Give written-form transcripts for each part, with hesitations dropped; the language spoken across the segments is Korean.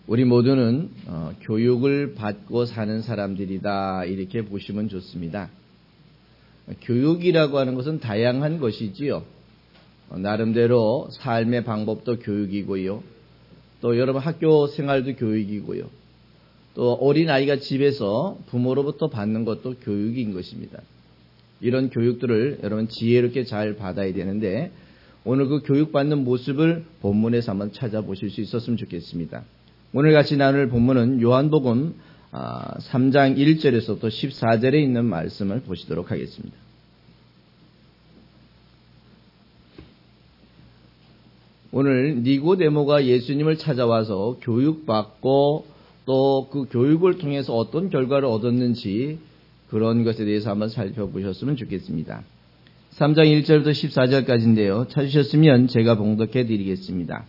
우리 모두는 교육을 받고 사는 사람들이다, 이렇게 보시면 좋습니다. 교육이라고 하는 것은 다양한 것이지요. 나름대로 삶의 방법도 교육이고요. 또 여러분 학교 생활도 교육이고요. 또 어린아이가 집에서 부모로부터 받는 것도 교육인 것입니다. 이런 교육들을 여러분 지혜롭게 잘 받아야 되는데, 오늘 그 교육받는 모습을 본문에서 한번 찾아보실 수 있었으면 좋겠습니다. 오늘 같이 나눌 본문은 요한복음 3장 1절에서부터 14절에 있는 말씀을 보시도록 하겠습니다. 오늘 니고데모가 예수님을 찾아와서 교육받고 또 그 교육을 통해서 어떤 결과를 얻었는지, 그런 것에 대해서 한번 살펴보셨으면 좋겠습니다. 3장 1절부터 14절까지인데요. 찾으셨으면 제가 봉독해 드리겠습니다.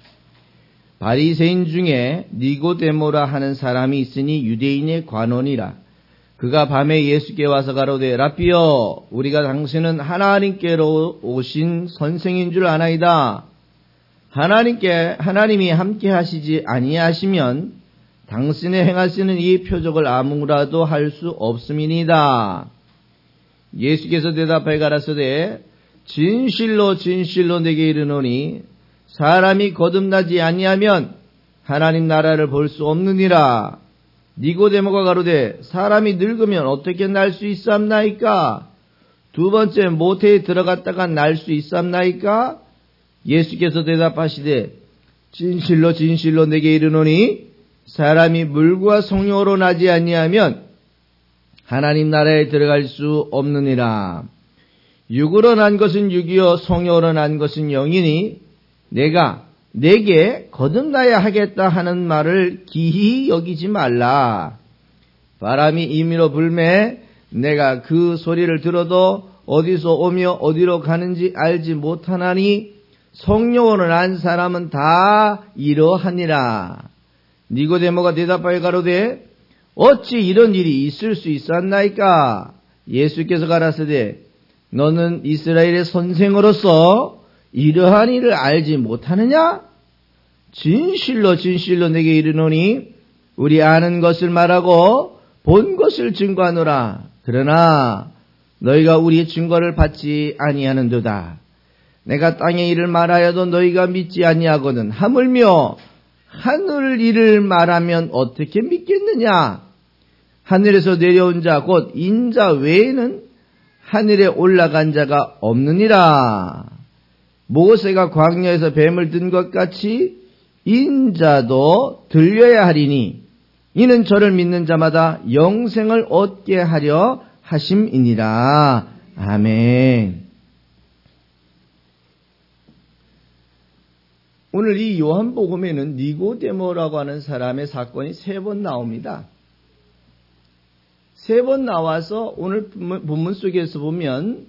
바리새인 중에 니고데모라 하는 사람이 있으니 유대인의 관원이라. 그가 밤에 예수께 와서 가로되, 라삐여, 우리가 당신은 하나님께로 오신 선생인 줄 아나이다. 하나님이 함께 하시지 아니하시면 당신의 행하시는 이 표적을 아무라도 할 수 없음이니이다. 예수께서 대답하여 가라사대, 진실로 진실로 내게 이르노니 사람이 거듭나지 아니하면 하나님 나라를 볼 수 없느니라. 니고데모가 가로되, 사람이 늙으면 어떻게 날 수 있사옵나이까? 두 번째 모태에 들어갔다가 날 수 있사옵나이까? 예수께서 대답하시되, 진실로 진실로 내게 이르노니 사람이 물과 성령으로 나지 아니하면 하나님 나라에 들어갈 수 없느니라. 육으로 난 것은 육이요 성령으로 난 것은 영이니 내가 내게 거듭나야 하겠다 하는 말을 기히 여기지 말라. 바람이 임의로 불매 내가 그 소리를 들어도 어디서 오며 어디로 가는지 알지 못하나니 성령으로 난 사람은 다 이러하니라. 니고데모가 대답하여 가로되, 어찌 이런 일이 있을 수 있었나이까? 예수께서 가라사대, 너는 이스라엘의 선생으로서 이러한 일을 알지 못하느냐? 진실로 진실로 내게 이르노니 우리 아는 것을 말하고 본 것을 증거하노라. 그러나 너희가 우리의 증거를 받지 아니하는도다. 내가 땅의 일을 말하여도 너희가 믿지 아니하거든. 하물며 하늘 일을 말하면 어떻게 믿겠느냐? 하늘에서 내려온 자 곧 인자 외에는 하늘에 올라간 자가 없느니라. 모세가 광야에서 뱀을 든 것 같이 인자도 들려야 하리니 이는 저를 믿는 자마다 영생을 얻게 하려 하심이니라. 아멘. 오늘 이 요한복음에는 니고데모라고 하는 사람의 사건이 3번 나옵니다. 3번 나와서 오늘 본문 속에서 보면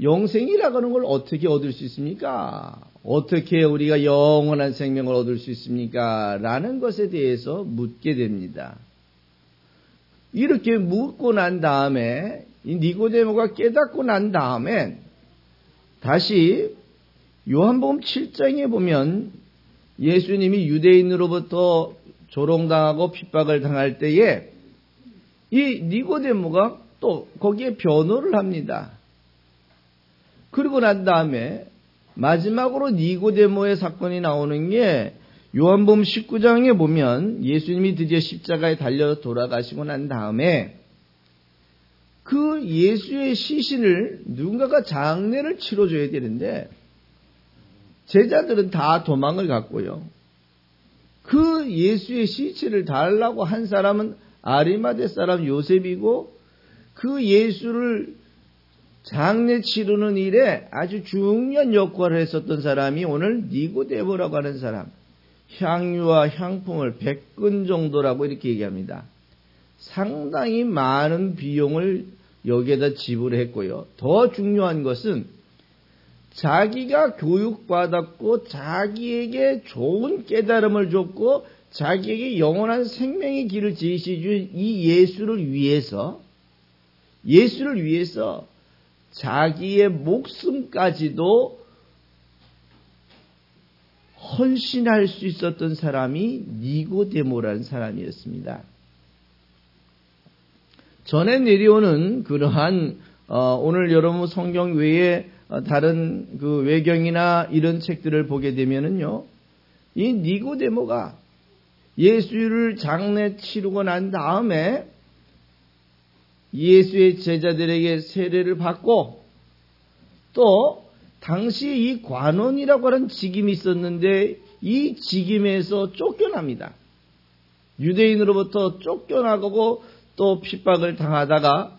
영생이라고 하는 걸 어떻게 얻을 수 있습니까? 어떻게 우리가 영원한 생명을 얻을 수 있습니까? 라는 것에 대해서 묻게 됩니다. 이렇게 묻고 난 다음에 이 니고데모가 깨닫고 난 다음에 다시 요한복음 7장에 보면 예수님이 유대인으로부터 조롱당하고 핍박을 당할 때에 이 니고데모가 또 거기에 변호를 합니다. 그리고 난 다음에 마지막으로 니고데모의 사건이 나오는 게 요한복음 19장에 보면 예수님이 드디어 십자가에 달려 돌아가시고 난 다음에 그 예수의 시신을 누군가가 장례를 치러줘야 되는데 제자들은 다 도망을 갔고요. 그 예수의 시체를 달라고 한 사람은 아리마대 사람 요셉이고 그 예수를 장례 치르는 일에 아주 중요한 역할을 했었던 사람이 오늘 니고데모라고 하는 사람. 향유와 향품을 100근 정도라고 이렇게 얘기합니다. 상당히 많은 비용을 여기에다 지불했고요. 더 중요한 것은 자기가 교육받았고 자기에게 좋은 깨달음을 줬고 자기에게 영원한 생명의 길을 제시해준 이 예수를 위해서 자기의 목숨까지도 헌신할 수 있었던 사람이 니고데모라는 사람이었습니다. 전에 내려오는 그러한 오늘 여러분 성경 외에 다른 그 외경이나 이런 책들을 보게 되면은요, 이 니고데모가 예수를 장례 치르고 난 다음에 예수의 제자들에게 세례를 받고 또 당시 이 관원이라고 하는 직임이 있었는데 이 직임에서 쫓겨납니다. 유대인으로부터 쫓겨나고 또 핍박을 당하다가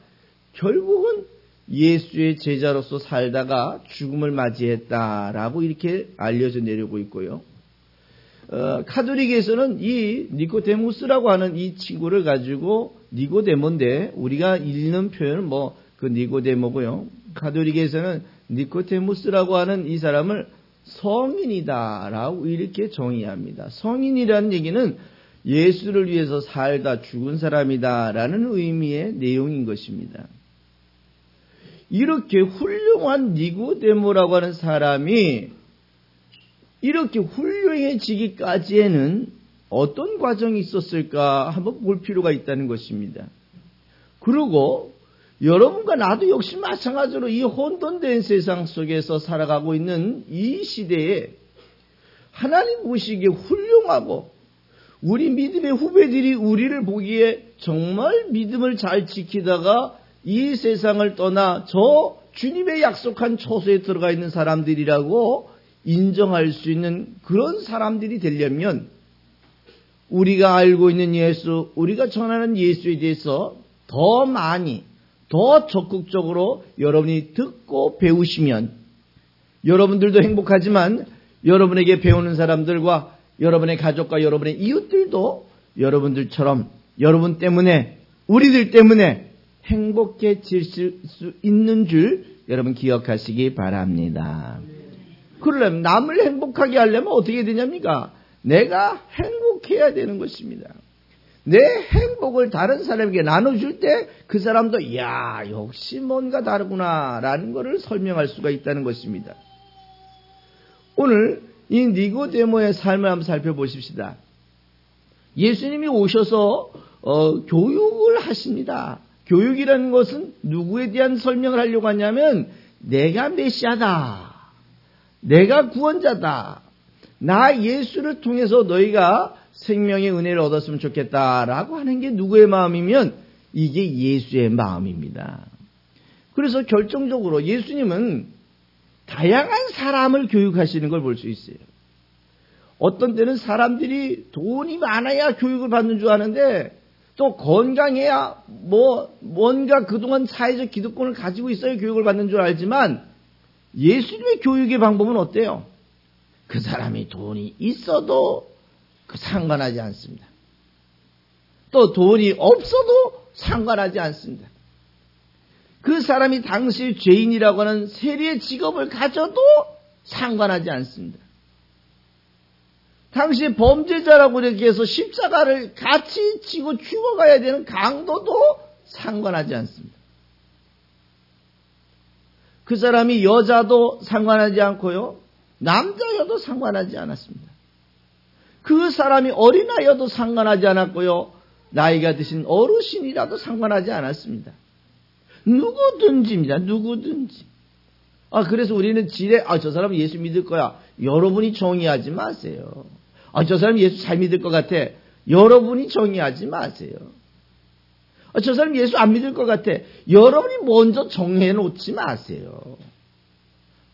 결국은 예수의 제자로서 살다가 죽음을 맞이했다라고 이렇게 알려져 내려오고 있고요. 카톨릭에서는 이 니코데무스라고 하는 이 친구를 가지고 니고데모인데 우리가 읽는 표현은 그 니고데모고요. 카톨릭에서는 니코데무스라고 하는 이 사람을 성인이다라고 이렇게 정의합니다. 성인이라는 얘기는 예수를 위해서 살다 죽은 사람이다라는 의미의 내용인 것입니다. 이렇게 훌륭한 니고데모라고 하는 사람이 이렇게 훌륭해지기까지에는 어떤 과정이 있었을까 한번 볼 필요가 있다는 것입니다. 그리고 여러분과 나도 역시 마찬가지로 이 혼돈된 세상 속에서 살아가고 있는 이 시대에 하나님 보시기에 훌륭하고 우리 믿음의 후배들이 우리를 보기에 정말 믿음을 잘 지키다가 이 세상을 떠나 저 주님의 약속한 처소에 들어가 있는 사람들이라고 인정할 수 있는 그런 사람들이 되려면 우리가 알고 있는 예수, 우리가 전하는 예수에 대해서 더 많이, 더 적극적으로 여러분이 듣고 배우시면 여러분들도 행복하지만 여러분에게 배우는 사람들과 여러분의 가족과 여러분의 이웃들도 여러분들처럼 여러분 때문에 우리들 때문에 행복해질 수 있는 줄 여러분 기억하시기 바랍니다. 그러려면 남을 행복하게 하려면 어떻게 되냐입니까? 내가 행복해야 되는 것입니다. 내 행복을 다른 사람에게 나눠줄 때 그 사람도 이야 역시 뭔가 다르구나 라는 것을 설명할 수가 있다는 것입니다. 오늘 이 니고데모의 삶을 한번 살펴보십시다. 예수님이 오셔서 교육을 하십니다. 교육이라는 것은 누구에 대한 설명을 하려고 하냐면 내가 메시아다. 내가 구원자다. 나 예수를 통해서 너희가 생명의 은혜를 얻었으면 좋겠다라고 하는 게 누구의 마음이면 이게 예수의 마음입니다. 그래서 결정적으로 예수님은 다양한 사람을 교육하시는 걸 볼 수 있어요. 어떤 때는 사람들이 돈이 많아야 교육을 받는 줄 아는데 또 건강해야 뭔가 그동안 사회적 기득권을 가지고 있어야 교육을 받는 줄 알지만 예수님의 교육의 방법은 어때요? 그 사람이 돈이 있어도 상관하지 않습니다. 또 돈이 없어도 상관하지 않습니다. 그 사람이 당시 죄인이라고 하는 세리의 직업을 가져도 상관하지 않습니다. 당시 범죄자라고 이렇게 해서 십자가를 같이 지고 죽어가야 되는 강도도 상관하지 않습니다. 그 사람이 여자도 상관하지 않고요. 남자여도 상관하지 않았습니다. 그 사람이 어린아이여도 상관하지 않았고요. 나이가 드신 어르신이라도 상관하지 않았습니다. 누구든지입니다. 누구든지. 그래서 우리는 저 사람은 예수 믿을 거야. 여러분이 정의하지 마세요. 저 사람 예수 잘 믿을 것 같아. 여러분이 정의하지 마세요. 저 사람 예수 안 믿을 것 같아. 여러분이 먼저 정해 놓지 마세요.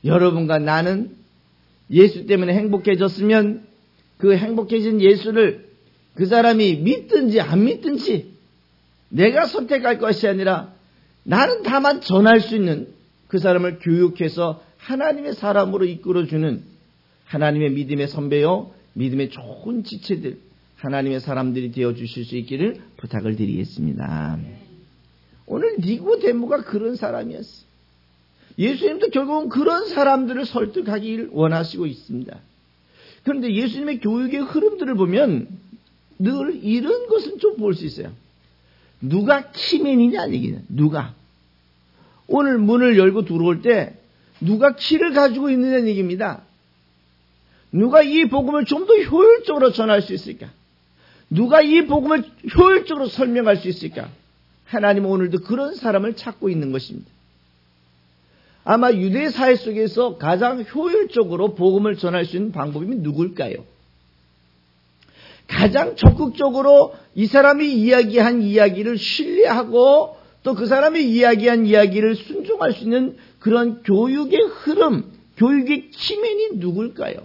여러분과 나는 예수 때문에 행복해졌으면 그 행복해진 예수를 그 사람이 믿든지 안 믿든지 내가 선택할 것이 아니라 나는 다만 전할 수 있는 그 사람을 교육해서 하나님의 사람으로 이끌어주는 하나님의 믿음의 선배요, 믿음의 좋은 지체들, 하나님의 사람들이 되어주실 수 있기를 부탁을 드리겠습니다. 오늘 니고데모가 그런 사람이었어요. 예수님도 결국은 그런 사람들을 설득하기를 원하시고 있습니다. 그런데 예수님의 교육의 흐름들을 보면 늘 이런 것은 좀 볼 수 있어요. 누가 키맨이냐 얘기냐. 누가. 오늘 문을 열고 들어올 때 누가 키를 가지고 있느냐는 얘기입니다. 누가 이 복음을 좀 더 효율적으로 전할 수 있을까? 누가 이 복음을 효율적으로 설명할 수 있을까? 하나님은 오늘도 그런 사람을 찾고 있는 것입니다. 아마 유대 사회 속에서 가장 효율적으로 복음을 전할 수 있는 방법이 누굴까요? 가장 적극적으로 이 사람이 이야기한 이야기를 신뢰하고 또 그 사람이 이야기한 이야기를 순종할 수 있는 그런 교육의 흐름, 교육의 키맨이 누굴까요?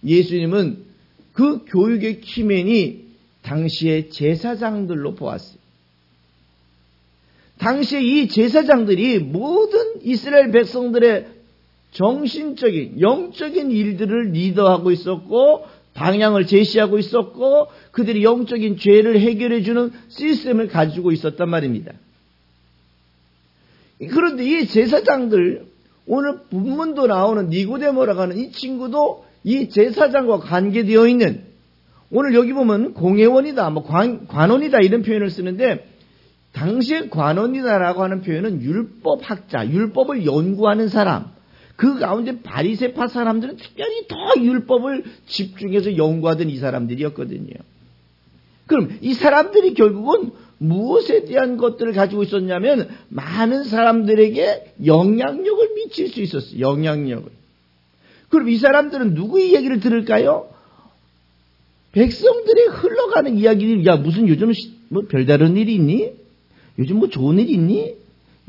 예수님은 그 교육의 키맨이 당시의 제사장들로 보았어요. 당시에 이 제사장들이 모든 이스라엘 백성들의 정신적인, 영적인 일들을 리더하고 있었고 방향을 제시하고 있었고 그들이 영적인 죄를 해결해주는 시스템을 가지고 있었단 말입니다. 그런데 이 제사장들, 오늘 본문도 나오는 니고데모라고 하는 이 친구도 이 제사장과 관계되어 있는, 오늘 여기 보면 공회원이다, 관원이다 이런 표현을 쓰는데 당시에 관원이다라고 하는 표현은 율법학자, 율법을 연구하는 사람, 그 가운데 바리새파 사람들은 특별히 더 율법을 집중해서 연구하던 이 사람들이었거든요. 그럼 이 사람들이 결국은 무엇에 대한 것들을 가지고 있었냐면 많은 사람들에게 영향력을 미칠 수 있었어요. 영향력을. 그럼 이 사람들은 누구의 얘기를 들을까요? 백성들이 흘러가는 이야기를, 야 무슨 요즘 뭐 별다른 일이 있니? 요즘 뭐 좋은 일 있니?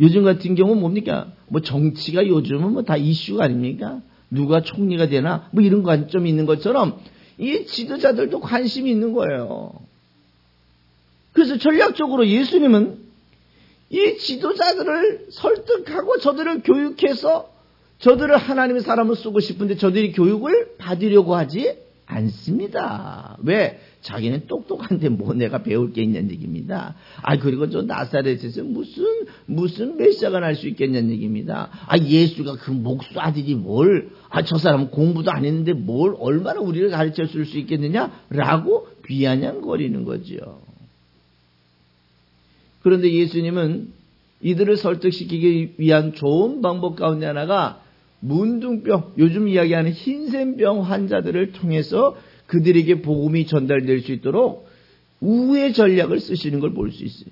요즘 같은 경우는 뭡니까? 뭐 정치가 요즘은 뭐 다 이슈가 아닙니까? 누가 총리가 되나? 뭐 이런 관점이 있는 것처럼 이 지도자들도 관심이 있는 거예요. 그래서 전략적으로 예수님은 이 지도자들을 설득하고 저들을 교육해서 저들을 하나님의 사람을 쓰고 싶은데 저들이 교육을 받으려고 하지 않습니다. 왜? 자기는 똑똑한데 뭐 내가 배울 게 있냐는 얘기입니다. 그리고 저 나사렛에서 무슨 메시아가 날 수 있겠냐는 얘기입니다. 예수가 그 목수 아들이 뭘, 저 사람은 공부도 안 했는데 뭘 얼마나 우리를 가르쳐 줄 수 있겠느냐라고 비아냥거리는 거죠. 그런데 예수님은 이들을 설득시키기 위한 좋은 방법 가운데 하나가 문둥병, 요즘 이야기하는 흰센병 환자들을 통해서 그들에게 복음이 전달될 수 있도록 우회 전략을 쓰시는 걸 볼 수 있어요.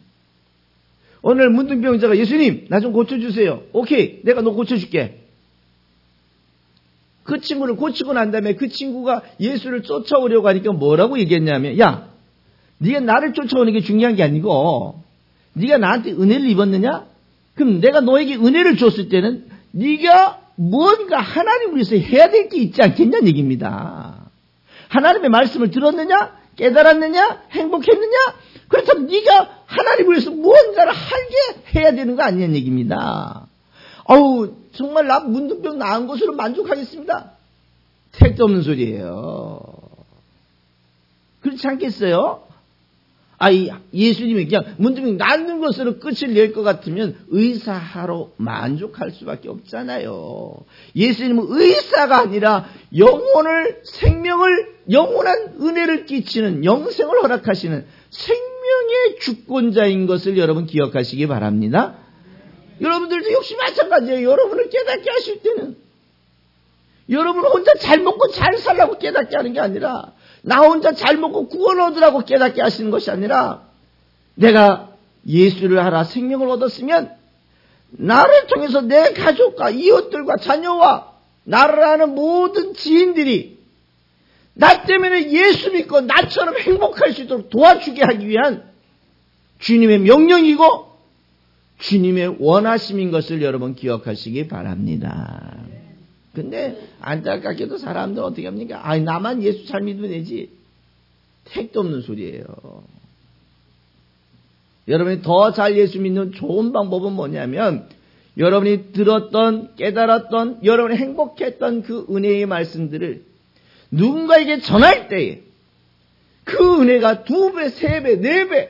오늘 문둥병자가 예수님 나 좀 고쳐주세요. 오케이, 내가 너 고쳐줄게. 그 친구를 고치고 난 다음에 그 친구가 예수를 쫓아오려고 하니까 뭐라고 얘기했냐면, 야 네가 나를 쫓아오는 게 중요한 게 아니고 네가 나한테 은혜를 입었느냐? 그럼 내가 너에게 은혜를 줬을 때는 네가 뭔가 하나님을 위해서 해야 될 게 있지 않겠냐는 얘기입니다. 하나님의 말씀을 들었느냐? 깨달았느냐? 행복했느냐? 그렇다면 네가 하나님을 위해서 무언가를 하게 해야 되는 거 아니냐는 얘기입니다. 정말 나 문둥병 나은 것으로 만족하겠습니다. 택도 없는 소리예요. 그렇지 않겠어요? 예수님이 그냥 문둥병 낫는 것으로 끝을 낼 것 같으면 의사하러 만족할 수밖에 없잖아요. 예수님은 의사가 아니라 영원한 은혜를 끼치는, 영생을 허락하시는 생명의 주권자인 것을 여러분 기억하시기 바랍니다. 여러분들도 역시 마찬가지예요. 여러분을 깨닫게 하실 때는 여러분 혼자 잘 먹고 잘 살라고 깨닫게 하는 게 아니라, 나 혼자 잘 먹고 구원 얻으라고 깨닫게 하시는 것이 아니라, 내가 예수를 알아 생명을 얻었으면 나를 통해서 내 가족과 이웃들과 자녀와 나를 아는 모든 지인들이 나 때문에 예수 믿고 나처럼 행복할 수 있도록 도와주게 하기 위한 주님의 명령이고 주님의 원하심인 것을 여러분 기억하시기 바랍니다. 근데 안타깝게도 사람들은 어떻게 합니까? 나만 예수 잘 믿으면 되지. 택도 없는 소리예요. 여러분이 더 잘 예수 믿는 좋은 방법은 뭐냐면, 여러분이 들었던, 깨달았던, 여러분이 행복했던 그 은혜의 말씀들을 누군가에게 전할 때에 그 은혜가 2배, 3배, 4배,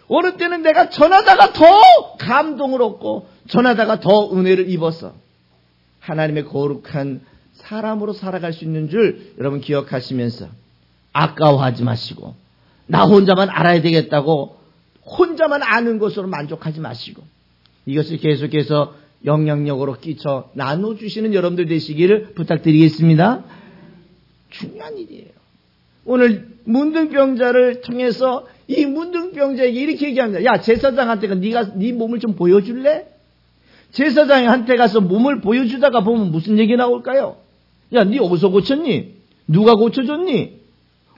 어느 때는 내가 전하다가 더 감동을 얻고 전하다가 더 은혜를 입어서 하나님의 거룩한 사람으로 살아갈 수 있는 줄 여러분 기억하시면서 아까워하지 마시고, 나 혼자만 알아야 되겠다고 혼자만 아는 것으로 만족하지 마시고, 이것을 계속해서 영향력으로 끼쳐 나눠주시는 여러분들 되시기를 부탁드리겠습니다. 중요한 일이에요. 오늘 문둥병자를 통해서 이 문둥병자에게 이렇게 얘기합니다. 야, 제사장한테 네가 네 몸을 좀 보여줄래? 제사장한테 가서 몸을 보여주다가 보면 무슨 얘기 나올까요? 야, 네 어디서 고쳤니? 누가 고쳐줬니?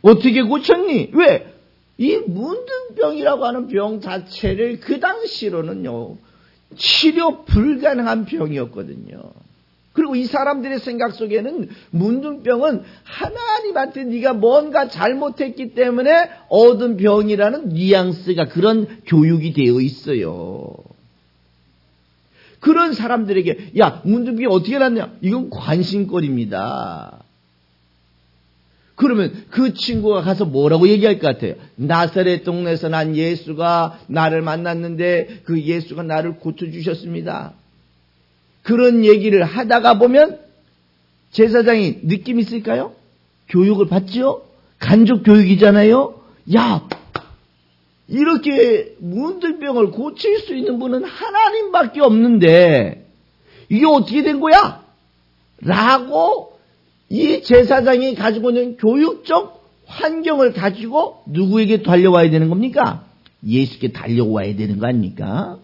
어떻게 고쳤니? 왜? 이 문둥병이라고 하는 병 자체를 그 당시로는요, 치료 불가능한 병이었거든요. 그리고 이 사람들의 생각 속에는 문둥병은 하나님한테 네가 뭔가 잘못했기 때문에 얻은 병이라는 뉘앙스가, 그런 교육이 되어 있어요. 그런 사람들에게 야, 문둥병이 어떻게 났냐? 이건 관심거리입니다. 그러면 그 친구가 가서 뭐라고 얘기할 것 같아요? 나사렛 동네에서 난 예수가 나를 만났는데 그 예수가 나를 고쳐주셨습니다. 그런 얘기를 하다가 보면 제사장이 느낌 있을까요? 교육을 받죠? 간접 교육이잖아요. 야, 이렇게 문둥병을 고칠 수 있는 분은 하나님밖에 없는데 이게 어떻게 된 거야? 라고 이 제사장이 가지고 있는 교육적 환경을 가지고 누구에게 달려와야 되는 겁니까? 예수께 달려와야 되는 거 아닙니까?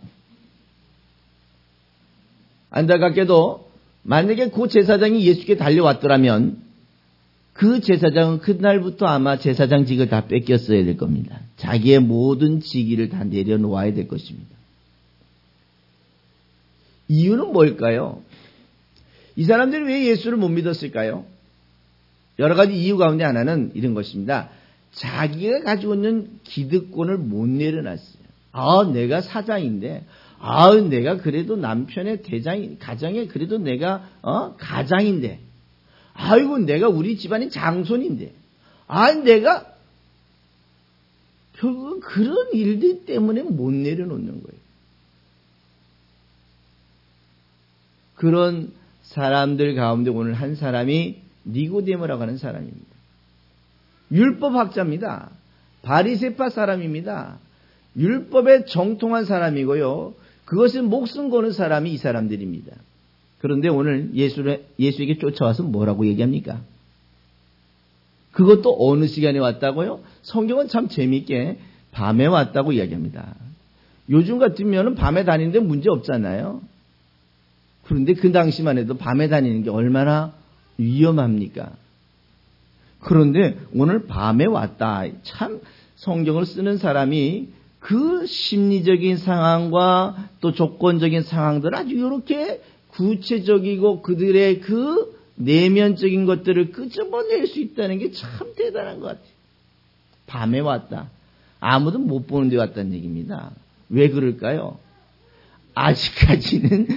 안타깝게도 만약에 그 제사장이 예수께 달려왔더라면 그 제사장은 그날부터 아마 제사장직을 다 뺏겼어야 될 겁니다. 자기의 모든 직위를 다 내려놓아야 될 것입니다. 이유는 뭘까요? 이 사람들이 왜 예수를 못 믿었을까요? 여러 가지 이유 가운데 하나는 이런 것입니다. 자기가 가지고 있는 기득권을 못 내려놨어요. 아, 내가 사장인데, 아, 내가 그래도 남편의 가정에 그래도 내가 가장인데, 아이고 내가 우리 집안의 장손인데, 아, 내가 결국은 그런 일들 때문에 못 내려놓는 거예요. 그런 사람들 가운데 오늘 한 사람이 니고데모라고 하는 사람입니다. 율법학자입니다. 바리새파 사람입니다. 율법에 정통한 사람이고요. 그것은 목숨 거는 사람이 이 사람들입니다. 그런데 오늘 예수에게 쫓아와서 뭐라고 얘기합니까? 그것도 어느 시간에 왔다고요? 성경은 참 재미있게 밤에 왔다고 이야기합니다. 요즘 같으면 밤에 다니는데 문제 없잖아요. 그런데 그 당시만 해도 밤에 다니는 게 얼마나 위험합니까? 그런데 오늘 밤에 왔다. 참 성경을 쓰는 사람이 그 심리적인 상황과 또 조건적인 상황들을 아주 이렇게 구체적이고 그들의 그 내면적인 것들을 끄집어낼 수 있다는 게 참 대단한 것 같아요. 밤에 왔다. 아무도 못 보는 데 왔다는 얘기입니다. 왜 그럴까요? 아직까지는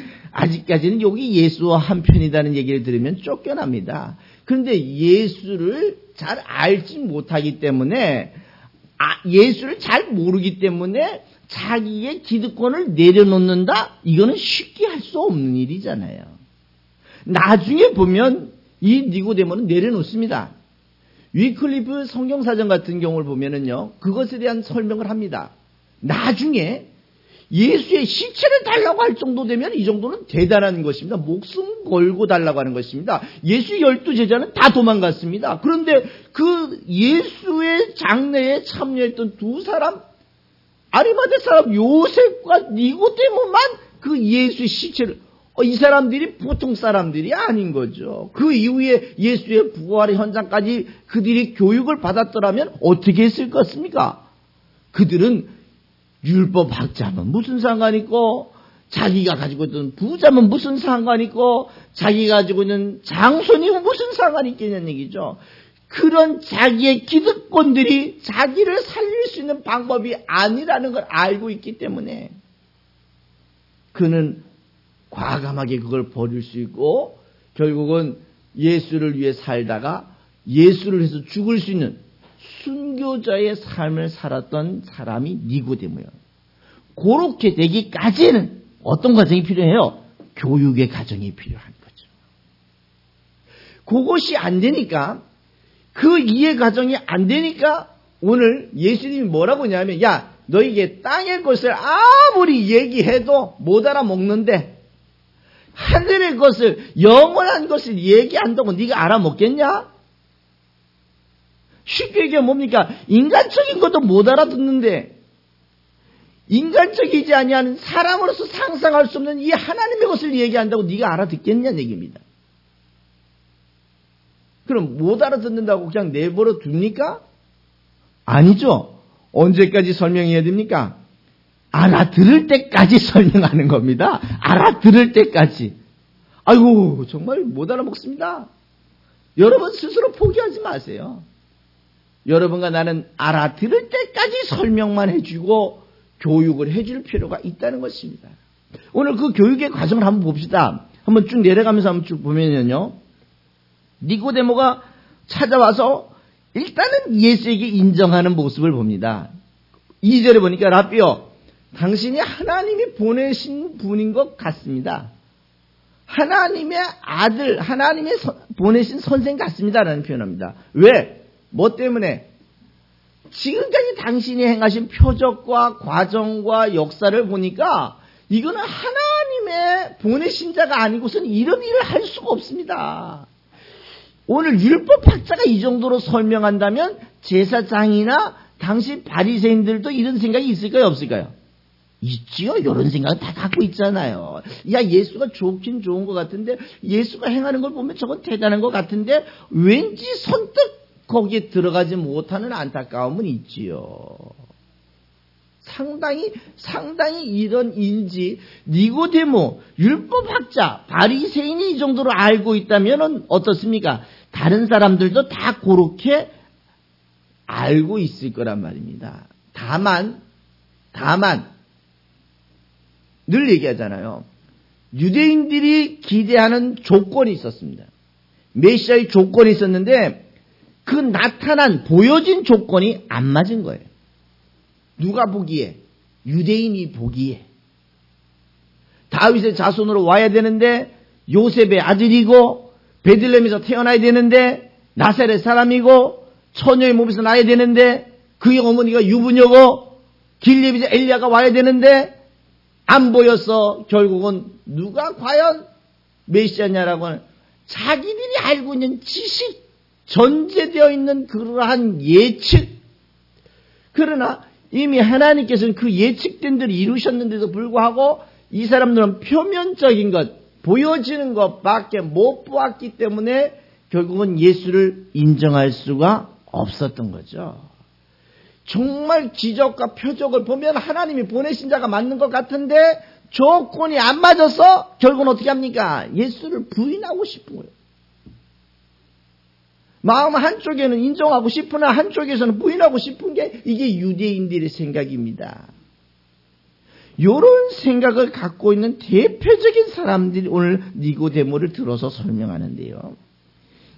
여기 예수와 한편이라는 얘기를 들으면 쫓겨납니다. 그런데 예수를 잘 알지 못하기 때문에, 예수를 잘 모르기 때문에 자기의 기득권을 내려놓는다? 이거는 쉽게 할 수 없는 일이잖아요. 나중에 보면 이 니고데모는 내려놓습니다. 위클리프 성경사전 같은 경우를 보면은요, 그것에 대한 설명을 합니다. 나중에 예수의 시체를 달라고 할 정도 되면 이 정도는 대단한 것입니다. 목숨 걸고 달라고 하는 것입니다. 예수 12제자는 다 도망갔습니다. 그런데 그 예수의 장례에 참여했던 두 사람, 아리마대 사람 요셉과 니고데모만 그 예수의 시체를, 이 사람들이 보통 사람들이 아닌 거죠. 그 이후에 예수의 부활의 현장까지 그들이 교육을 받았더라면 어떻게 했을 것입니까? 그들은 율법학자면 무슨 상관이 있고, 자기가 가지고 있던 부자면 무슨 상관이 있고, 자기가 가지고 있는 장손이면 무슨 상관이 있겠냐는 얘기죠. 그런 자기의 기득권들이 자기를 살릴 수 있는 방법이 아니라는 걸 알고 있기 때문에 그는 과감하게 그걸 버릴 수 있고, 결국은 예수를 위해 살다가 예수를 위해서 죽을 수 있는 순교자의 삶을 살았던 사람이 니고데모예요. 그렇게 되기까지는 어떤 과정이 필요해요? 교육의 과정이 필요한 거죠. 그것이 안 되니까, 그 이해 과정이 안 되니까 오늘 예수님이 뭐라고 하냐면, 야, 너에게 땅의 것을 아무리 얘기해도 못 알아먹는데, 하늘의 것을, 영원한 것을 얘기한다고 네가 알아먹겠냐? 쉽게 얘기하면 뭡니까? 인간적인 것도 못 알아듣는데 인간적이지 아니한 사람으로서 상상할 수 없는 이 하나님의 것을 얘기한다고 네가 알아듣겠냐는 얘기입니다. 그럼 못 알아듣는다고 그냥 내버려 둡니까? 아니죠. 언제까지 설명해야 됩니까? 알아들을 때까지 설명하는 겁니다. 알아들을 때까지. 아이고 정말 못 알아먹습니다. 여러분 스스로 포기하지 마세요. 여러분과 나는 알아들을 때까지 설명만 해주고 교육을 해줄 필요가 있다는 것입니다. 오늘 그 교육의 과정을 한번 봅시다. 한번 쭉 내려가면서 한번 쭉 보면요. 니고데모가 찾아와서 일단은 예수에게 인정하는 모습을 봅니다. 2절에 보니까 라삐요, 당신이 하나님이 보내신 분인 것 같습니다. 하나님의 아들, 하나님의 보내신 선생 같습니다라는 표현합니다. 왜? 뭐 때문에? 지금까지 당신이 행하신 표적과 과정과 역사를 보니까 이거는 하나님의 보내신 자가 아니고서는 이런 일을 할 수가 없습니다. 오늘 율법학자가 이 정도로 설명한다면 제사장이나 당시 바리새인들도 이런 생각이 있을까요, 없을까요? 있지요. 이런 생각은 다 갖고 있잖아요. 야, 예수가 좋긴 좋은 것 같은데 예수가 행하는 걸 보면 저건 대단한 것 같은데 왠지 선뜻 거기에 들어가지 못하는 안타까움은 있지요. 상당히 이런 인지, 니고데모, 율법학자, 바리새인이 이 정도로 알고 있다면 어떻습니까? 다른 사람들도 다 그렇게 알고 있을 거란 말입니다. 다만 늘 얘기하잖아요. 유대인들이 기대하는 조건이 있었습니다. 메시아의 조건이 있었는데 그 나타난 보여진 조건이 안 맞은 거예요. 누가 보기에? 유대인이 보기에. 다윗의 자손으로 와야 되는데 요셉의 아들이고 베들레헴에서 태어나야 되는데 나사렛 사람이고 처녀의 몸에서 나야 되는데 그의 어머니가 유부녀고 길리에서 엘리야가 와야 되는데 안 보였어. 결국은 누가 과연 메시아냐라고 하는 자기들이 알고 있는 지식, 전제되어 있는 그러한 예측. 그러나 이미 하나님께서는 그 예측된 대로 이루셨는데도 불구하고 이 사람들은 표면적인 것, 보여지는 것밖에 못 보았기 때문에 결국은 예수를 인정할 수가 없었던 거죠. 정말 기적과 표적을 보면 하나님이 보내신 자가 맞는 것 같은데 조건이 안 맞아서 결국은 어떻게 합니까? 예수를 부인하고 싶은 거예요. 마음 한쪽에는 인정하고 싶으나 한쪽에서는 부인하고 싶은 게 이게 유대인들의 생각입니다. 이런 생각을 갖고 있는 대표적인 사람들이 오늘 니고데모를 들어서 설명하는데요.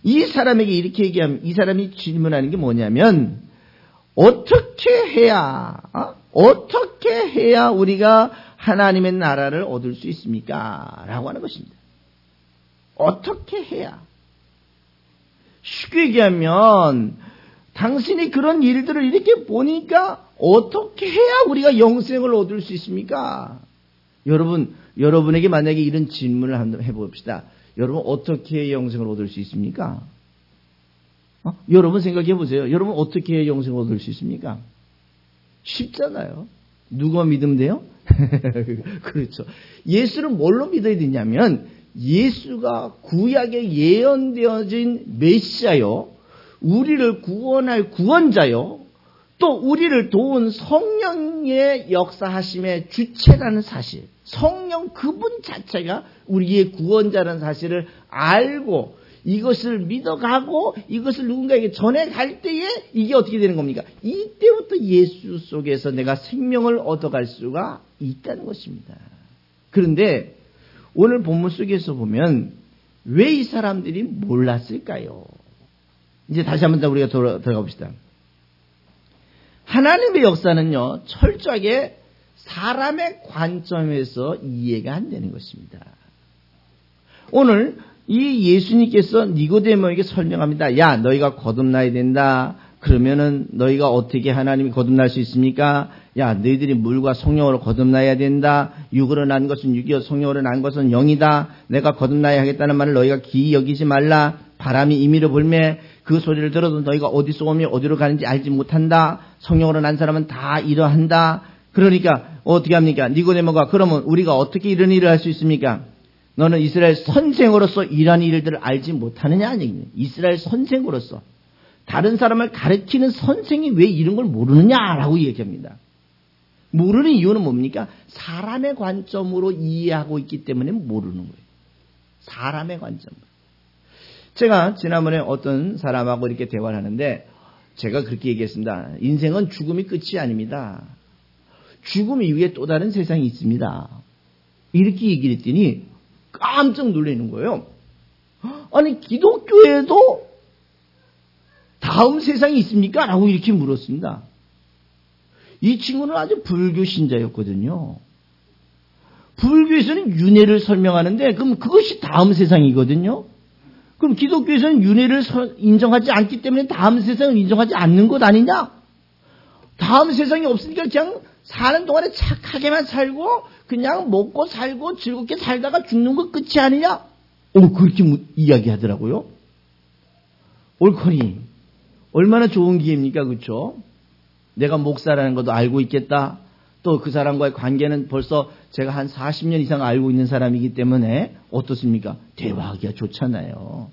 이 사람에게 이렇게 얘기하면 이 사람이 질문하는 게 뭐냐면 어떻게 해야 우리가 하나님의 나라를 얻을 수 있습니까? 라고 하는 것입니다. 어떻게 해야? 쉽게 얘기하면 당신이 그런 일들을 이렇게 보니까 어떻게 해야 우리가 영생을 얻을 수 있습니까? 여러분에게 만약에 이런 질문을 한번 해봅시다. 여러분 어떻게 해야 영생을 얻을 수 있습니까? 여러분 생각해 보세요. 여러분 어떻게 해야 영생을 얻을 수 있습니까? 쉽잖아요. 누가 믿으면 돼요? 그렇죠. 예수를 뭘로 믿어야 되냐면 예수가 구약에 예언되어진 메시아요, 우리를 구원할 구원자요, 또 우리를 도운 성령의 역사하심의 주체라는 사실, 성령 그분 자체가 우리의 구원자라는 사실을 알고 이것을 믿어가고 이것을 누군가에게 전해갈 때에 이게 어떻게 되는 겁니까? 이때부터 예수 속에서 내가 생명을 얻어갈 수가 있다는 것입니다. 그런데 오늘 본문 속에서 보면 왜 이 사람들이 몰랐을까요? 이제 다시 한번 더 우리가 들어가 봅시다. 하나님의 역사는요, 철저하게 사람의 관점에서 이해가 안 되는 것입니다. 오늘 이 예수님께서 니고데모에게 설명합니다. 야, 너희가 거듭나야 된다. 그러면은 너희가 어떻게 하나님이 거듭날 수 있습니까? 야, 너희들이 물과 성령으로 거듭나야 된다. 육으로 난 것은 육이요 성령으로 난 것은 영이다. 내가 거듭나야 하겠다는 말을 너희가 기이 여기지 말라. 바람이 임의로 불매 그 소리를 들어도 너희가 어디서 오며 어디로 가는지 알지 못한다. 성령으로 난 사람은 다 이러한다. 그러니까 어떻게 합니까? 니고데모가 그러면 우리가 어떻게 이런 일을 할 수 있습니까? 너는 이스라엘 선생으로서 이러한 일들을 알지 못하느냐? 이스라엘 선생으로서 다른 사람을 가르치는 선생이 왜 이런 걸 모르느냐라고 얘기합니다. 모르는 이유는 뭡니까? 사람의 관점으로 이해하고 있기 때문에 모르는 거예요. 사람의 관점으로. 제가 지난번에 어떤 사람하고 이렇게 대화를 하는데 제가 그렇게 얘기했습니다. 인생은 죽음이 끝이 아닙니다. 죽음 이후에 또 다른 세상이 있습니다. 이렇게 얘기를 했더니 깜짝 놀라는 거예요. 아니 기독교에도 다음 세상이 있습니까? 라고 이렇게 물었습니다. 이 친구는 아주 불교 신자였거든요. 불교에서는 윤회를 설명하는데 그럼 그것이 다음 세상이거든요. 그럼 기독교에서는 윤회를 인정하지 않기 때문에 다음 세상을 인정하지 않는 것 아니냐? 다음 세상이 없으니까 그냥 사는 동안에 착하게만 살고 그냥 먹고 살고 즐겁게 살다가 죽는 것 끝이 아니냐? 그렇게 이야기하더라고요. 옳거니 얼마나 좋은 기회입니까? 그렇죠? 내가 목사라는 것도 알고 있겠다. 또 그 사람과의 관계는 벌써 제가 한 40년 이상 알고 있는 사람이기 때문에 어떻습니까? 대화하기가 좋잖아요.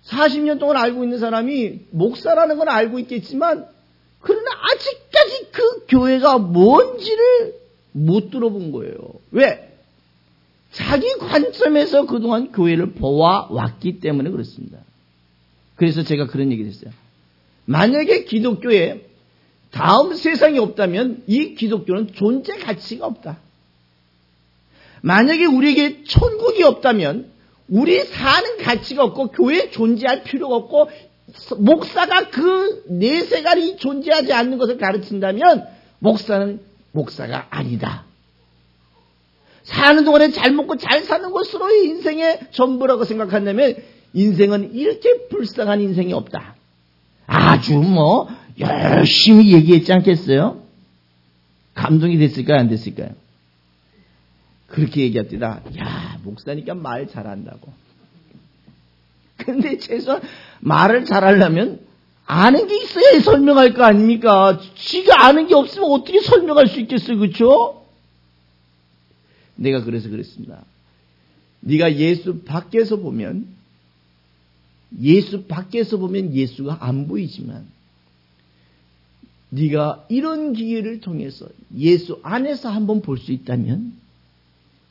40년 동안 알고 있는 사람이 목사라는 건 알고 있겠지만 그러나 아직까지 그 교회가 뭔지를 못 들어본 거예요. 왜? 자기 관점에서 그동안 교회를 보아왔기 때문에 그렇습니다. 그래서 제가 그런 얘기를 했어요. 만약에 기독교에 다음 세상이 없다면 이 기독교는 존재 가치가 없다. 만약에 우리에게 천국이 없다면 우리 사는 가치가 없고 교회에 존재할 필요가 없고 목사가 그 내세간이 존재하지 않는 것을 가르친다면 목사는 목사가 아니다. 사는 동안에 잘 먹고 잘 사는 것으로의 인생의 전부라고 생각한다면 인생은 이렇게 불쌍한 인생이 없다. 아주 열심히 얘기했지 않겠어요? 감동이 됐을까요? 안 됐을까요? 그렇게 얘기합니다. 야, 목사니까 말 잘한다고. 근데 최소한 말을 잘하려면 아는 게 있어야 설명할 거 아닙니까? 지가 아는 게 없으면 어떻게 설명할 수 있겠어요? 그렇죠? 내가 그래서 그랬습니다. 네가 예수 밖에서 보면 예수가 안 보이지만 네가 이런 기회를 통해서 예수 안에서 한번 볼 수 있다면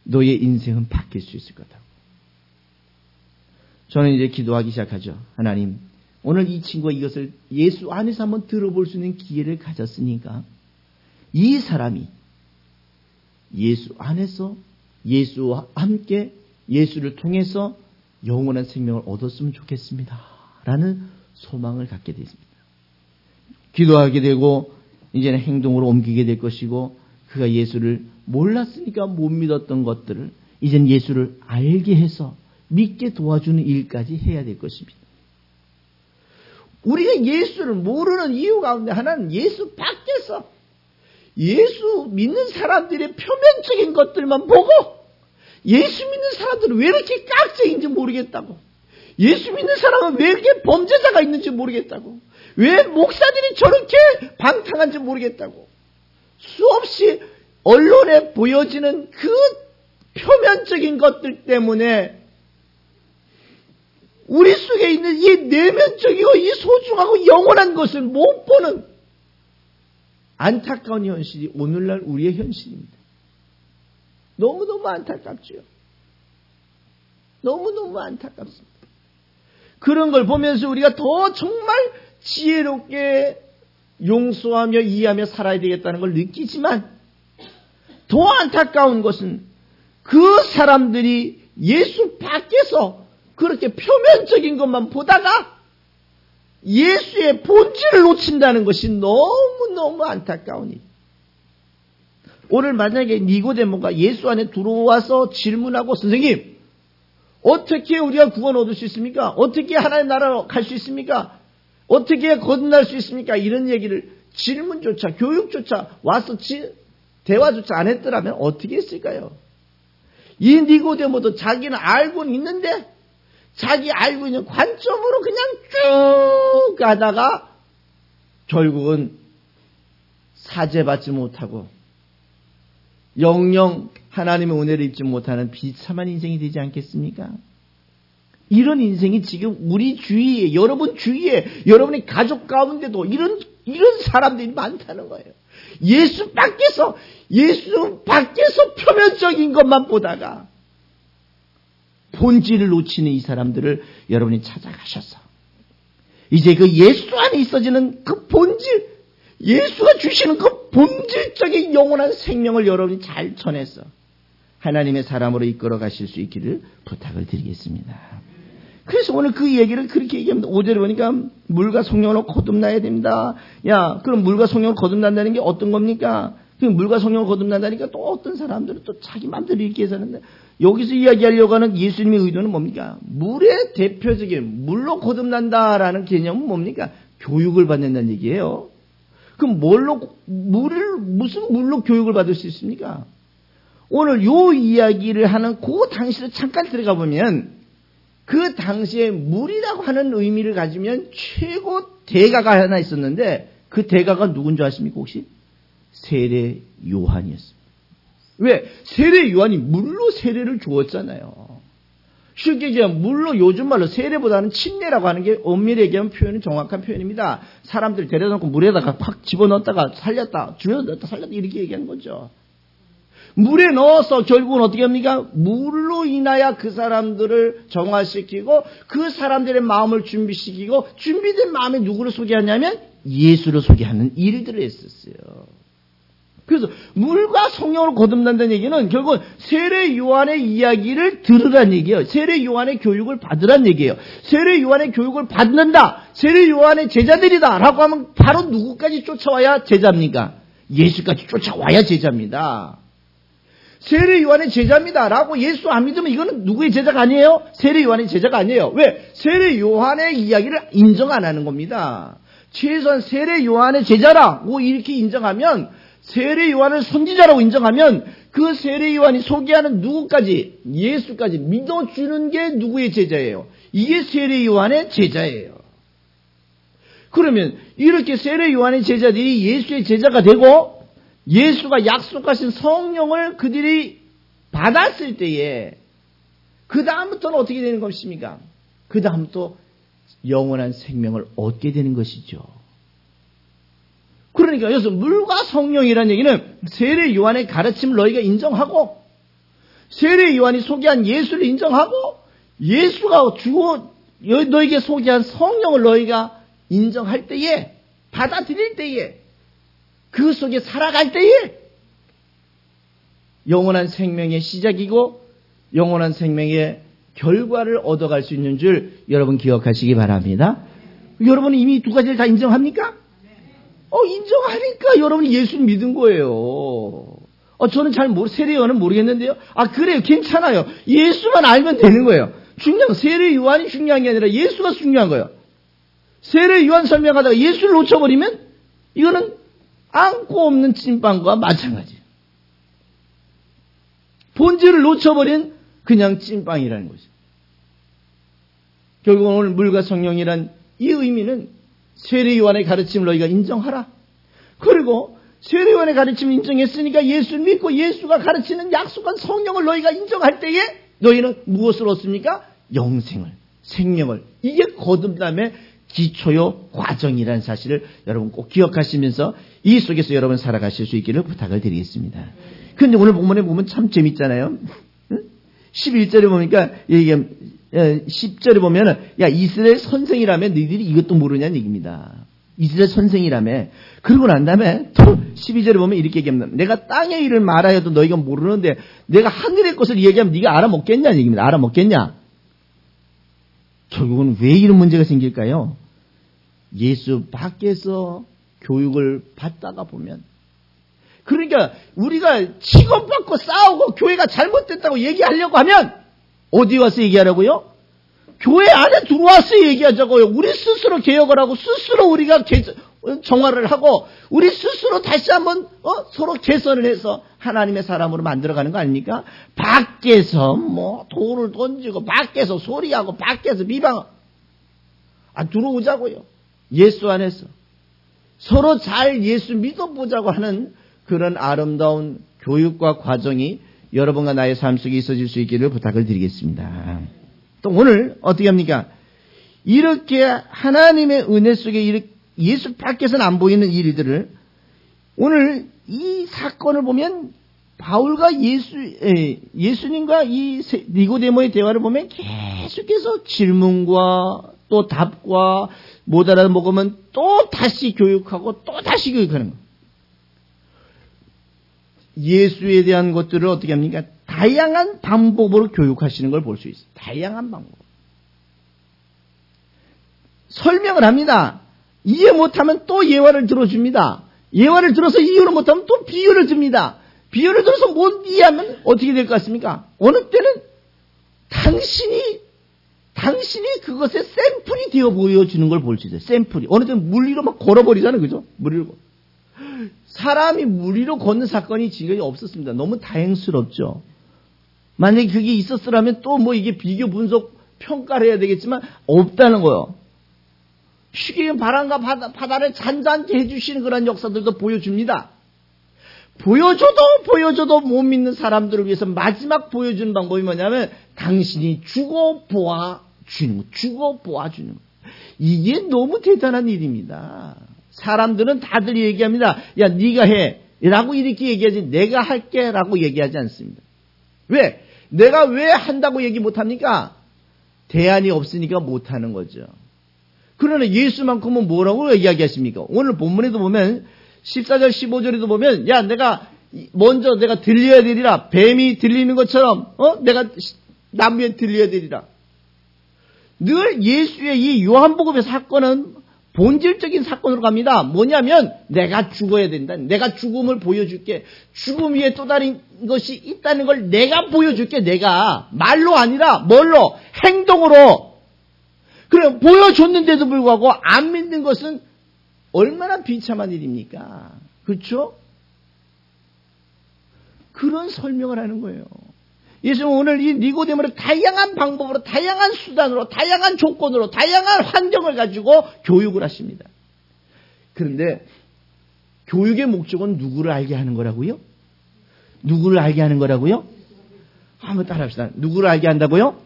너의 인생은 바뀔 수 있을 거다. 저는 이제 기도하기 시작하죠. 하나님, 오늘 이 친구가 이것을 예수 안에서 한번 들어볼 수 있는 기회를 가졌으니까 이 사람이 예수 안에서 예수와 함께 예수를 통해서 영원한 생명을 얻었으면 좋겠습니다. 라는 소망을 갖게 되었습니다. 기도하게 되고 이제는 행동으로 옮기게 될 것이고 그가 예수를 몰랐으니까 못 믿었던 것들을 이제는 예수를 알게 해서 믿게 도와주는 일까지 해야 될 것입니다. 우리가 예수를 모르는 이유 가운데 하나는 예수 밖에서 예수 믿는 사람들의 표면적인 것들만 보고 예수 믿는 사람들은 왜 이렇게 깍쟁인지 모르겠다고, 예수 믿는 사람은 왜 이렇게 범죄자가 있는지 모르겠다고, 왜 목사들이 저렇게 방탕한지 모르겠다고 수없이 언론에 보여지는 그 표면적인 것들 때문에 우리 속에 있는 이 내면적이고 이 소중하고 영원한 것을 못 보는 안타까운 현실이 오늘날 우리의 현실입니다. 너무너무 안타깝죠. 너무너무 안타깝습니다. 그런 걸 보면서 우리가 더 정말 지혜롭게 용서하며 이해하며 살아야 되겠다는 걸 느끼지만 더 안타까운 것은 그 사람들이 예수 밖에서 그렇게 표면적인 것만 보다가 예수의 본질을 놓친다는 것이 너무너무 안타까운 일. 오늘 만약에 니고데모가 예수 안에 들어와서 질문하고 선생님 어떻게 우리가 구원 얻을 수 있습니까? 어떻게 하나님 나라로 갈 수 있습니까? 어떻게 거듭날 수 있습니까? 이런 얘기를 질문조차 교육조차 와서 대화조차 안 했더라면 어떻게 했을까요? 이 니고데모도 자기는 알고는 있는데 자기 알고 있는 관점으로 그냥 쭉 가다가 결국은 사죄받지 못하고 영영 하나님의 은혜를 입지 못하는 비참한 인생이 되지 않겠습니까? 이런 인생이 지금 우리 주위에, 여러분 주위에, 여러분의 가족 가운데도 이런 사람들이 많다는 거예요. 예수 밖에서 표면적인 것만 보다가 본질을 놓치는 이 사람들을 여러분이 찾아가셔서 이제 그 예수 안에 있어지는 그 본질, 예수가 주시는 그 본질적인 영원한 생명을 여러분이 잘 전해서 하나님의 사람으로 이끌어 가실 수 있기를 부탁을 드리겠습니다. 그래서 오늘 그 얘기를 그렇게 얘기합니다. 5절에 보니까 물과 성령으로 거듭나야 됩니다. 야, 그럼 물과 성령으로 거듭난다는 게 어떤 겁니까? 물과 성령으로 거듭난다니까 또 어떤 사람들은 또 자기 마음대로 이렇게 해서는데 여기서 이야기하려고 하는 예수님의 의도는 뭡니까? 물의 대표적인 물로 거듭난다라는 개념은 뭡니까? 교육을 받는다는 얘기예요. 그럼 무슨 물로 교육을 받을 수 있습니까? 오늘 요 이야기를 하는 그 당시로 잠깐 들어가 보면 그 당시에 물이라고 하는 의미를 가지면 최고 대가가 하나 있었는데 그 대가가 누군 줄 아십니까 혹시? 세례 요한이었습니다. 왜? 세례 요한이 물로 세례를 주었잖아요. 쉽게 얘기하면 물로 요즘 말로 세례보다는 침례라고 하는 게 엄밀히 얘기하면 표현이 정확한 표현입니다. 사람들 데려다 놓고 물에다가 팍 집어넣었다가 살렸다, 줄여넣었다 살렸다 이렇게 얘기하는 거죠. 물에 넣어서 결국은 어떻게 합니까? 물로 인하여 그 사람들을 정화시키고 그 사람들의 마음을 준비시키고 준비된 마음에 누구를 소개하냐면 예수를 소개하는 일들을 했었어요. 그래서 물과 성령으로 거듭난다는 얘기는 결국은 세례 요한의 이야기를 들으란 얘기예요. 세례 요한의 교육을 받으란 얘기예요. 세례 요한의 교육을 받는다. 세례 요한의 제자들이다. 라고 하면 바로 누구까지 쫓아와야 제자입니까? 예수까지 쫓아와야 제자입니다. 세례 요한의 제자입니다. 라고 예수 안 믿으면 이거는 누구의 제자가 아니에요? 세례 요한의 제자가 아니에요. 왜? 세례 요한의 이야기를 인정 안 하는 겁니다. 최소한 세례 요한의 제자라고 이렇게 인정하면 세례 요한을 선지자라고 인정하면 그 세례 요한이 소개하는 누구까지 예수까지 믿어주는 게 누구의 제자예요? 이게 세례 요한의 제자예요. 그러면 이렇게 세례 요한의 제자들이 예수의 제자가 되고 예수가 약속하신 성령을 그들이 받았을 때에 그 다음부터는 어떻게 되는 것입니까? 그 다음부터 영원한 생명을 얻게 되는 것이죠. 그러니까 여기서 물과 성령이라는 얘기는 세례 요한의 가르침을 너희가 인정하고 세례 요한이 소개한 예수를 인정하고 예수가 너희에게 소개한 성령을 너희가 인정할 때에 받아들일 때에 그 속에 살아갈 때에 영원한 생명의 시작이고 영원한 생명의 결과를 얻어갈 수 있는 줄 여러분 기억하시기 바랍니다. 여러분은 이미 두 가지를 다 인정합니까? 인정하니까 여러분이 예수 믿은 거예요. 저는 세례 요한은 모르겠는데요. 그래요. 괜찮아요. 예수만 알면 되는 거예요. 세례 요한이 중요한 게 아니라 예수가 중요한 거예요. 세례 요한 설명하다가 예수를 놓쳐버리면 이거는 안고 없는 찐빵과 마찬가지예요. 본질을 놓쳐버린 그냥 찐빵이라는 거죠. 결국 오늘 물과 성령이란 이 의미는 세례 요한의 가르침을 너희가 인정하라. 그리고 세례 요한의 가르침을 인정했으니까 예수를 믿고 예수가 가르치는 약속한 성령을 너희가 인정할 때에 너희는 무엇을 얻습니까? 영생을, 생명을. 이게 거듭남의 기초요 과정이라는 사실을 여러분 꼭 기억하시면서 이 속에서 여러분 살아가실 수 있기를 부탁을 드리겠습니다. 그런데 오늘 본문에 보면 참 재밌잖아요. 11절에 보니까 10절에 보면은 이스라엘 선생이라며 너희들이 이것도 모르냐는 얘기입니다. 이스라엘 선생이라며. 그러고 난 다음에 또 12절에 보면 이렇게 얘기합니다. 내가 땅의 일을 말하여도 너희가 모르는데 내가 하늘의 것을 얘기하면 네가 알아먹겠냐는 얘기입니다. 알아먹겠냐? 결국은 왜 이런 문제가 생길까요? 예수 밖에서 교육을 받다가 보면 그러니까 우리가 취급받고 싸우고 교회가 잘못됐다고 얘기하려고 하면 어디 와서 얘기하라고요? 교회 안에 들어와서 얘기하자고요. 우리 스스로 개혁을 하고 스스로 우리가 정화를 하고 우리 스스로 다시 한번 서로 개선을 해서 하나님의 사람으로 만들어가는 거 아닙니까? 밖에서 뭐 돌을 던지고 밖에서 소리하고 밖에서 비방하고 들어오자고요. 예수 안에서 서로 잘 예수 믿어보자고 하는 그런 아름다운 교육과 과정이 여러분과 나의 삶 속에 있어질 수 있기를 부탁을 드리겠습니다. 또 오늘 어떻게 합니까? 이렇게 하나님의 은혜 속에 예수 밖에서는 안 보이는 일들을 오늘 이 사건을 보면 바울과 예수님과 이 니고데모의 대화를 보면 계속해서 질문과 또 답과 못 알아먹으면 또 다시 교육하고 또 다시 교육하는 거. 예수에 대한 것들을 어떻게 합니까? 다양한 방법으로 교육하시는 걸 볼 수 있어요. 다양한 방법. 설명을 합니다. 이해 못하면 또 예화를 들어줍니다. 예화를 들어서 이해를 못하면 또 비유를 듭니다. 비유를 들어서 못 이해하면 어떻게 될 것 같습니까? 어느 때는 당신이 그것의 샘플이 되어 보여주는 걸 볼 수 있어요. 샘플이. 어느 때는 물 위로 막 걸어버리잖아요. 그죠? 물 위로. 사람이 물 위로 걷는 사건이 지금까지 없었습니다. 너무 다행스럽죠. 만약에 그게 있었으라면 또 뭐 이게 비교 분석 평가를 해야 되겠지만 없다는 거예요. 쉽게 바람과 바다를 잔잔케 해주시는 그런 역사들도 보여줍니다. 보여줘도 못 믿는 사람들을 위해서 마지막 보여주는 방법이 뭐냐면 당신이 죽어 보아주는 거. 이게 너무 대단한 일입니다. 사람들은 다들 얘기합니다. 야, 네가 해 라고 이렇게 얘기하지 내가 할게 라고 얘기하지 않습니다. 왜? 내가 왜 한다고 얘기 못합니까? 대안이 없으니까 못하는 거죠. 그러나 예수만큼은 뭐라고 이야기하십니까? 오늘 본문에도 보면 14절 15절에도 보면 야 내가 들려야 되리라. 뱀이 들리는 것처럼 내가 나무에 들려야 되리라. 늘 예수의 이 요한복음의 사건은 본질적인 사건으로 갑니다. 뭐냐면 내가 죽어야 된다. 내가 죽음을 보여줄게. 죽음 위에 또 다른 것이 있다는 걸 내가 보여줄게. 내가 말로 아니라 뭘로? 행동으로. 그래 보여줬는데도 불구하고 안 믿는 것은 얼마나 비참한 일입니까? 그렇죠? 그런 설명을 하는 거예요. 예수는 오늘 이 니고데모를 다양한 방법으로, 다양한 수단으로, 다양한 조건으로, 다양한 환경을 가지고 교육을 하십니다. 그런데 교육의 목적은 누구를 알게 하는 거라고요? 누구를 알게 하는 거라고요? 한번 따라합시다. 누구를 알게 한다고요?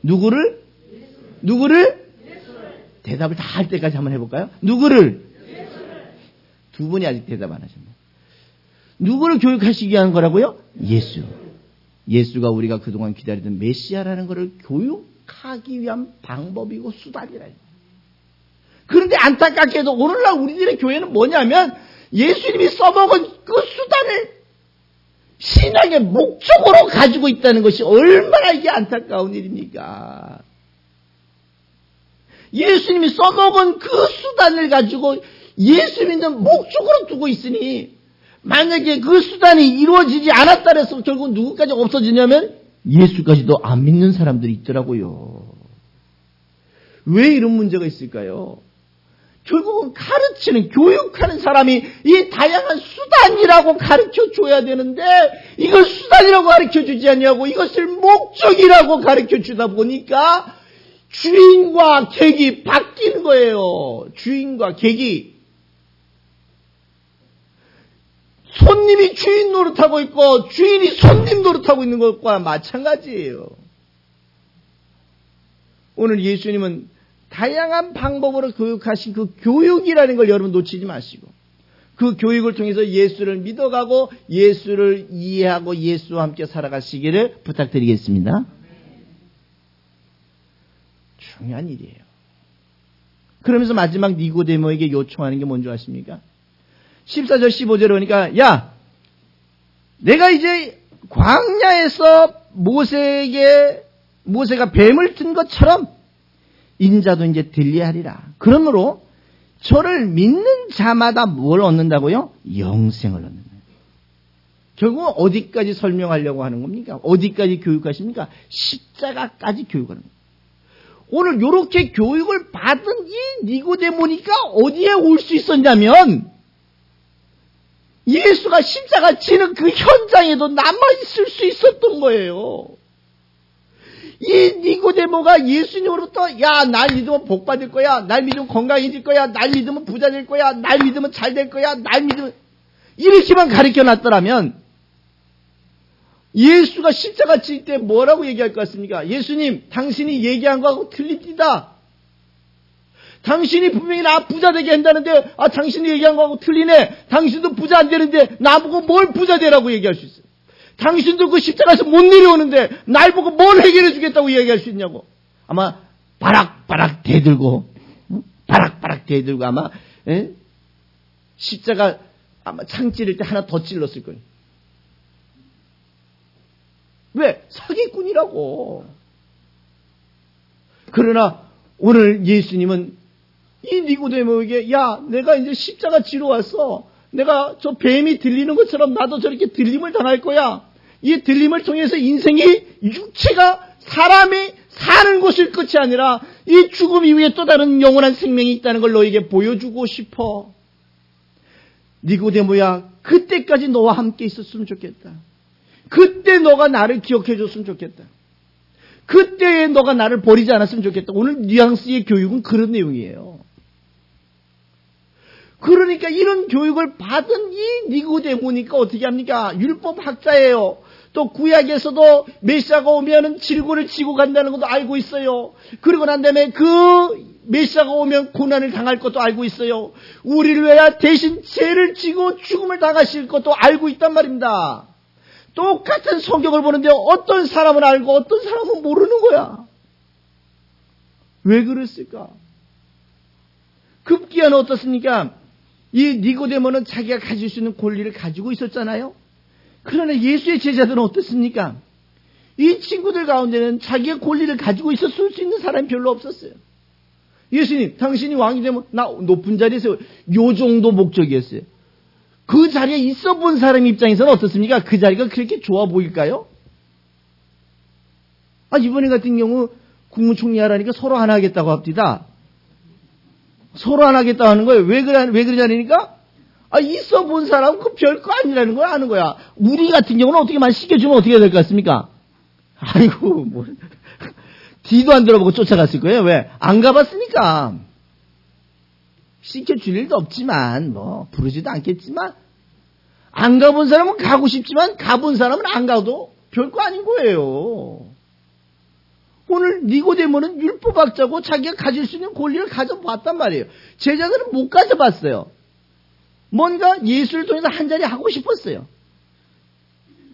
누구를? 대답을 다 할 때까지 한번 해볼까요? 누구를? 두 분이 아직 대답 안 하셨네요. 누구를 교육하시게 하는 거라고요? 예수. 예수가 우리가 그동안 기다리던 메시아라는 것을 교육하기 위한 방법이고 수단이라. 그런데 안타깝게도 오늘날 우리들의 교회는 뭐냐면 예수님이 써먹은 그 수단을 신앙의 목적으로 가지고 있다는 것이 얼마나 이게 안타까운 일입니까? 예수님이 써먹은 그 수단을 가지고 예수 믿는 목적으로 두고 있으니 만약에 그 수단이 이루어지지 않았다 해서 결국 누구까지 없어지냐면 예수까지도 안 믿는 사람들이 있더라고요. 왜 이런 문제가 있을까요? 결국은 가르치는, 교육하는 사람이 이 다양한 수단이라고 가르쳐줘야 되는데 이걸 수단이라고 가르쳐주지 않냐고 이것을 목적이라고 가르쳐주다 보니까 주인과 객이 바뀌는 거예요. 주인과 객이. 손님이 주인 노릇하고 있고 주인이 손님 노릇하고 있는 것과 마찬가지예요. 오늘 예수님은 다양한 방법으로 교육하신 그 교육이라는 걸 여러분 놓치지 마시고 그 교육을 통해서 예수를 믿어가고 예수를 이해하고 예수와 함께 살아가시기를 부탁드리겠습니다. 중요한 일이에요. 그러면서 마지막 니고데모에게 요청하는 게 뭔지 아십니까? 14절 15절에 보니까 야 내가 이제 광야에서 모세가 뱀을 든 것처럼 인자도 이제 들리하리라. 그러므로 저를 믿는 자마다 뭘 얻는다고요? 영생을 얻는다. 결국 어디까지 설명하려고 하는 겁니까? 어디까지 교육하십니까? 십자가까지 교육하는 겁니다. 오늘 이렇게 교육을 받은 이 니고데모니까 어디에 올 수 있었냐면 예수가 십자가 지는 그 현장에도 남아있을 수 있었던 거예요. 이 니고데모가 예수님으로부터 야, 날 믿으면 복 받을 거야, 날 믿으면 건강해질 거야, 날 믿으면 부자 될 거야, 날 믿으면 잘 될 거야, 날 믿으면 이렇게만 가르쳐 놨더라면 예수가 십자가 칠 때 뭐라고 얘기할 것 같습니까? 예수님, 당신이 얘기한 거하고 틀립니다. 당신이 분명히 나 부자 되게 한다는데 당신이 얘기한 거하고 틀리네. 당신도 부자 안 되는데 나보고 뭘 부자 되라고 얘기할 수 있어요. 당신도 그 십자가에서 못 내려오는데 날 보고 뭘 해결해 주겠다고 얘기할 수 있냐고. 아마 바락바락 대들고 아마 십자가 아마 창 찌를 때 하나 더 찔렀을 거예요. 왜? 사기꾼이라고. 그러나 오늘 예수님은 이 니고데모에게 야, 내가 이제 십자가 지러 왔어. 내가 저 뱀이 들리는 것처럼 나도 저렇게 들림을 당할 거야. 이 들림을 통해서 인생이 육체가 사람이 사는 것일 끝이 아니라 이 죽음 이후에 또 다른 영원한 생명이 있다는 걸 너에게 보여주고 싶어. 니고데모야, 그때까지 너와 함께 있었으면 좋겠다. 그때 너가 나를 기억해 줬으면 좋겠다. 그때에 너가 나를 버리지 않았으면 좋겠다. 오늘 뉘앙스의 교육은 그런 내용이에요. 그러니까 이런 교육을 받은 이 니고데모니까 어떻게 합니까? 율법학자예요. 또 구약에서도 메시아가 오면은 질고를 지고 간다는 것도 알고 있어요. 그리고 난 다음에 그 메시아가 오면 고난을 당할 것도 알고 있어요. 우리를 위하여 대신 죄를 지고 죽음을 당하실 것도 알고 있단 말입니다. 똑같은 성경을 보는데 어떤 사람은 알고 어떤 사람은 모르는 거야. 왜 그랬을까? 급기야는 어떻습니까? 이 니고데모는 자기가 가질 수 있는 권리를 가지고 있었잖아요. 그러나 예수의 제자들은 어떻습니까? 이 친구들 가운데는 자기의 권리를 가지고 있었을 수 있는 사람이 별로 없었어요. 예수님, 당신이 왕이 되면 나 높은 자리에서 요 정도 목적이었어요. 그 자리에 있어 본 사람 입장에서는 어떻습니까? 그 자리가 그렇게 좋아 보일까요? 이번에 같은 경우 국무총리 하라니까 서로 하나 하겠다고 합디다. 서로 하나 하겠다고 하는 거예요. 왜 그러냐니까? 있어 본 사람은 그 별거 아니라는 걸 아는 거야. 우리 같은 경우는 어떻게만 시켜주면 어떻게 될 것 같습니까? 아이고, 뒤도 안 들어보고 쫓아갔을 거예요. 왜? 안 가봤으니까. 시켜줄 일도 없지만, 부르지도 않겠지만, 안 가본 사람은 가고 싶지만, 가본 사람은 안 가도 별거 아닌 거예요. 오늘 니고데모는 율법학자고 자기가 가질 수 있는 권리를 가져봤단 말이에요. 제자들은 못 가져봤어요. 뭔가 예수를 통해서 한 자리 하고 싶었어요.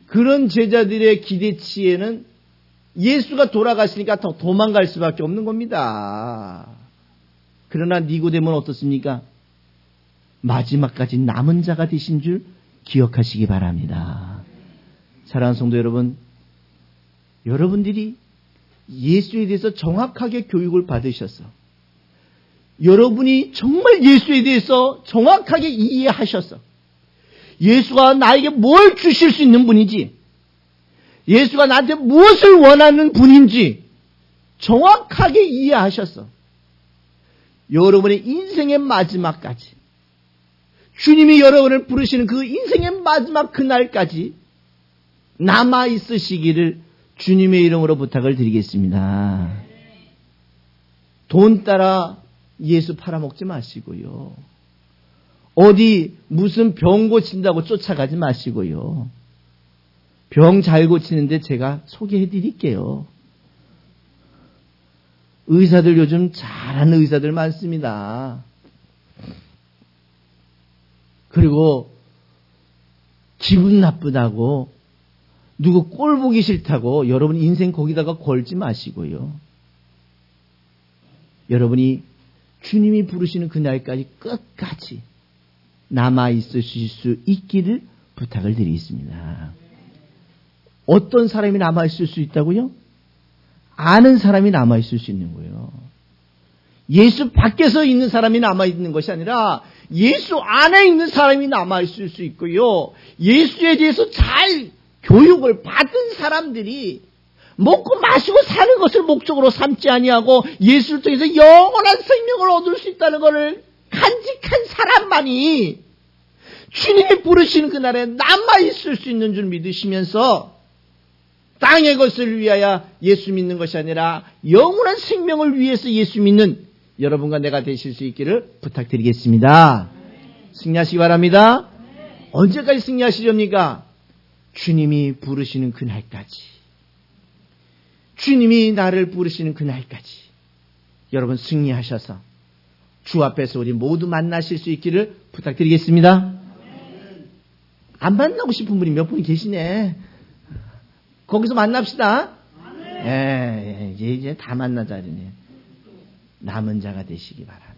그런 제자들의 기대치에는 예수가 돌아가시니까 더 도망갈 수밖에 없는 겁니다. 그러나 니고데모는 어떻습니까? 마지막까지 남은 자가 되신 줄 기억하시기 바랍니다. 사랑하는 성도 여러분, 여러분들이 예수에 대해서 정확하게 교육을 받으셔서 여러분이 정말 예수에 대해서 정확하게 이해하셔서 예수가 나에게 뭘 주실 수 있는 분인지, 예수가 나한테 무엇을 원하는 분인지 정확하게 이해하셔서 여러분의 인생의 마지막까지, 주님이 여러분을 부르시는 그 인생의 마지막 그날까지 남아 있으시기를 주님의 이름으로 부탁을 드리겠습니다. 돈 따라 예수 팔아먹지 마시고요. 어디 무슨 병 고친다고 쫓아가지 마시고요. 병 잘 고치는데 제가 소개해 드릴게요. 의사들 요즘 잘하는 의사들 많습니다. 그리고 기분 나쁘다고 누구 꼴 보기 싫다고 여러분 인생 거기다가 걸지 마시고요. 여러분이 주님이 부르시는 그날까지 끝까지 남아있으실 수 있기를 부탁을 드리겠습니다. 어떤 사람이 남아있을 수 있다고요? 아는 사람이 남아있을 수 있는 거예요. 예수 밖에서 있는 사람이 남아있는 것이 아니라 예수 안에 있는 사람이 남아있을 수 있고요. 예수에 대해서 잘 교육을 받은 사람들이 먹고 마시고 사는 것을 목적으로 삼지 아니하고 예수를 통해서 영원한 생명을 얻을 수 있다는 것을 간직한 사람만이 주님이 부르시는 그날에 남아있을 수 있는 줄 믿으시면서 땅의 것을 위하여 예수 믿는 것이 아니라 영원한 생명을 위해서 예수 믿는 여러분과 내가 되실 수 있기를 부탁드리겠습니다. 승리하시기 바랍니다. 언제까지 승리하시렵니까? 주님이 부르시는 그날까지. 주님이 나를 부르시는 그날까지. 여러분 승리하셔서 주 앞에서 우리 모두 만나실 수 있기를 부탁드리겠습니다. 안 만나고 싶은 분이 몇 분이 계시네. 거기서 만납시다. 이제 다 만나자니 남은 자가 되시기 바랍니다.